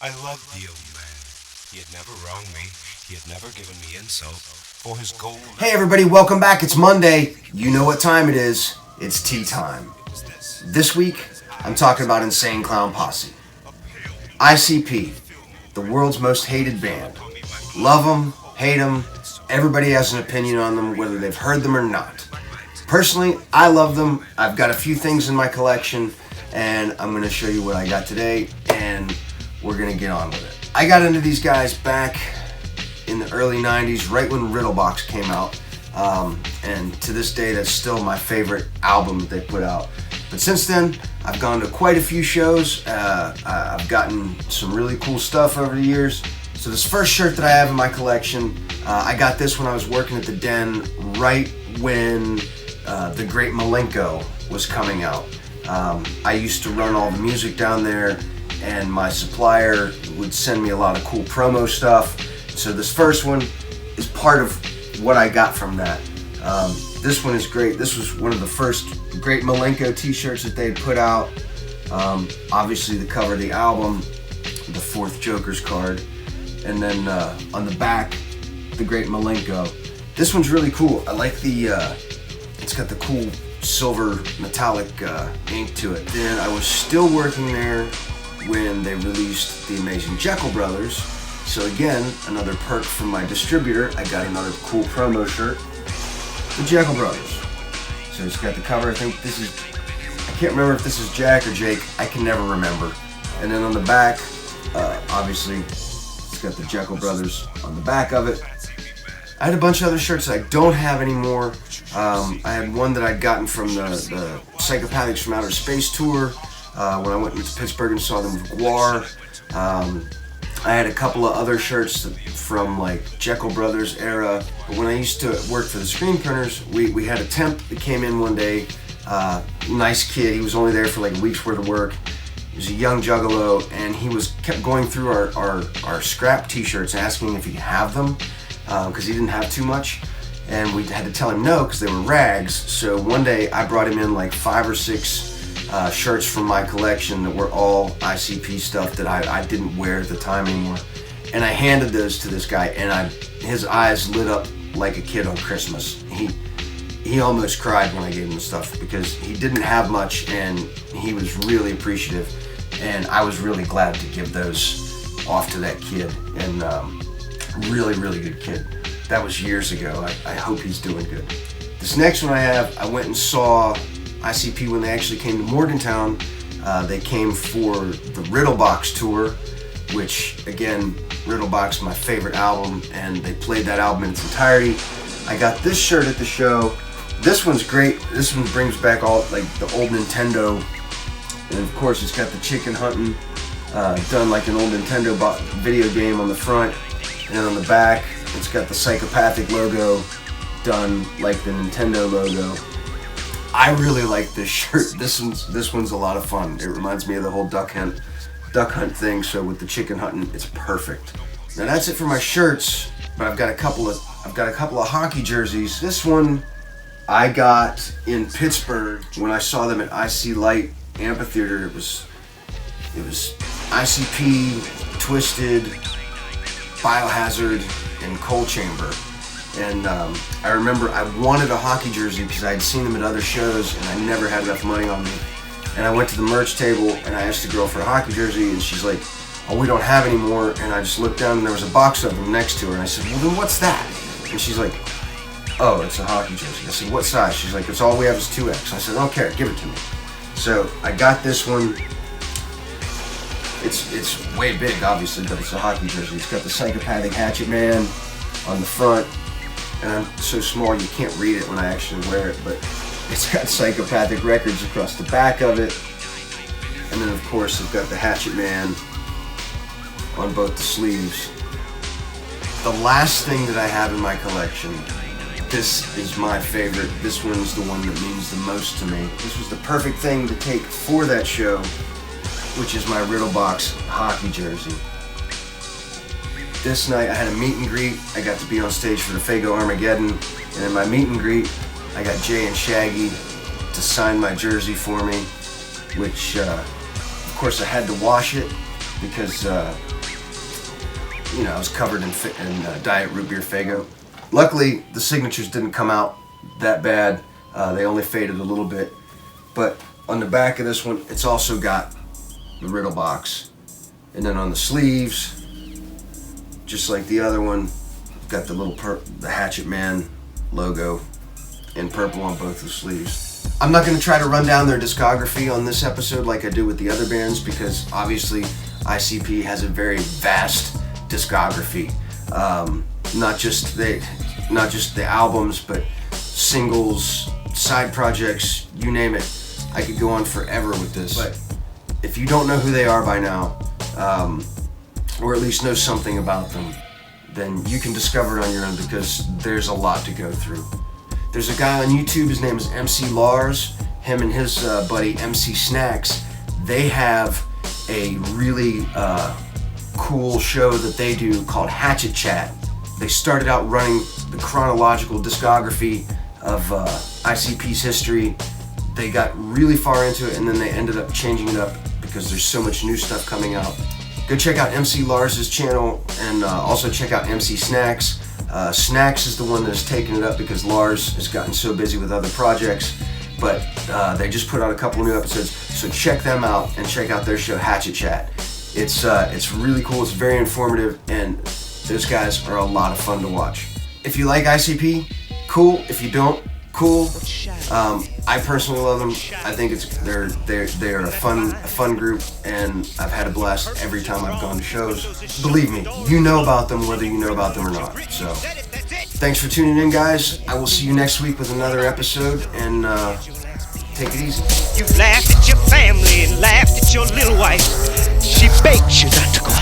I loved the old man. He had never wronged me. He had never given me insult. For his gold. Hey everybody, welcome back. It's Monday. You know what time it is. It's tea time. This week, I'm talking about Insane Clown Posse. ICP, the world's most hated band. Love them, hate them. Everybody has an opinion on them, whether they've heard them or not. Personally, I love them. I've got a few things in my collection, and I'm going to show you what I got today, and we're going to get on with it. I got into these guys back in the early 90s, right when Riddlebox came out, and to this day, that's still my favorite album that they put out. But since then, I've gone to quite a few shows. I've gotten some really cool stuff over the years. So this first shirt that I have in my collection, I got this when I was working at the Den right when The Great Malenko was coming out. I used to run all the music down there, and my supplier would send me a lot of cool promo stuff. So this first one is part of what I got from that. This one is great. This was one of the first Great Malenko t-shirts that they put out. Obviously the cover of the album, the fourth Joker's card, and then on the back, the Great Malenko. This one's really cool. I like the, it's got the cool silver metallic ink to it. Then I was still working there when they released the Amazing Jekyll Brothers. So again, another perk from my distributor, I got another cool promo shirt, the Jekyll Brothers. So it's got the cover, I think this is, I can't remember if this is Jack or Jake, I can never remember. And then on the back, obviously, it's got the Jekyll Brothers on the back of it. I had a bunch of other shirts that I don't have anymore. I had one that I'd gotten from the Psychopathics from Outer Space tour, when I went into Pittsburgh and saw them with Guar. I had a couple of other shirts from like Jekyll Brothers era. But when I used to work for the screen printers, we had a temp that came in one day. Nice kid. He was only there for like a week's worth of work. He was a young juggalo, and he kept going through our scrap t-shirts asking if he could have them because he didn't have too much. And we had to tell him no because they were rags. So one day I brought him in like 5 or 6 shirts from my collection that were all ICP stuff that I didn't wear at the time anymore. And I handed those to this guy, and his eyes lit up like a kid on Christmas. He almost cried when I gave him the stuff because he didn't have much, and he was really appreciative. And I was really glad to give those off to that kid. And really, really good kid. That was years ago. I hope he's doing good. This next one I have, I went and saw ICP when they actually came to Morgantown. They came for the Riddlebox tour, which again, Riddlebox, my favorite album, and they played that album in its entirety. I got this shirt at the show. This one's great. This one brings back all like the old Nintendo, and of course it's got the chicken hunting done like an old Nintendo video game on the front, and then on the back it's got the Psychopathic logo done like the Nintendo logo. I really like this shirt. This one's a lot of fun. It reminds me of the whole duck hunt thing. So with the chicken hunting, it's perfect. Now that's it for my shirts. But I've got a couple of hockey jerseys. This one I got in Pittsburgh when I saw them at IC Light Amphitheater. It was ICP, Twisted, Biohazard, and Coal Chamber. And I remember I wanted a hockey jersey because I had seen them at other shows and I never had enough money on me. And I went to the merch table and I asked the girl for a hockey jersey, and she's like, "Oh, we don't have any more." And I just looked down and there was a box of them next to her, and I said, "Well, then what's that?" And she's like, "Oh, it's a hockey jersey." I said, "What size?" She's like, "It's all we have is 2X. I said, "Okay, give it to me." So I got this one. It's way big, obviously, but it's a hockey jersey. It's got the Psychopathic Hatchet Man on the front. And I'm so small you can't read it when I actually wear it, but it's got Psychopathic Records across the back of it. And then of course it's got the Hatchet Man on both the sleeves. The last thing that I have in my collection, this is my favorite. This one's the one that means the most to me. This was the perfect thing to take for that show, which is my Riddlebox hockey jersey. This night I had a meet and greet. I got to be on stage for the Fago Armageddon, and in my meet and greet I got Jay and Shaggy to sign my jersey for me, which of course I had to wash it because I was covered in Diet Root Beer Faygo. Luckily, the signatures didn't come out that bad. They only faded a little bit. But on the back of this one, it's also got the riddle box. And then on the sleeves, just like the other one, got the little the Hatchet Man logo in purple on both the sleeves. I'm not going to try to run down their discography on this episode like I do with the other bands, because obviously ICP has a very vast discography. Not just the albums, but singles, side projects, you name it. I could go on forever with this. But if you don't know who they are by now, or at least know something about them, then you can discover it on your own, because there's a lot to go through. There's a guy on YouTube, his name is MC Lars. Him and his buddy MC Snacks, they have a really cool show that they do called Hatchet Chat. They started out running the chronological discography of ICP's history. They got really far into it, and then they ended up changing it up because there's so much new stuff coming out. Go check out MC Lars's channel, and also check out MC Snacks. Snacks is the one that's taken it up because Lars has gotten so busy with other projects, but they just put out a couple new episodes, so check them out and check out their show Hatchet Chat. It's really cool, it's very informative, and those guys are a lot of fun to watch. If you like ICP, cool. If you don't, cool. I personally love them. I think they're a fun group, and I've had a blast every time I've gone to shows. Believe me, you know about them whether you know about them or not. So, thanks for tuning in, guys. I will see you next week with another episode, and take it easy. You've laughed at your family and laughed at your little wife. She begs you not to go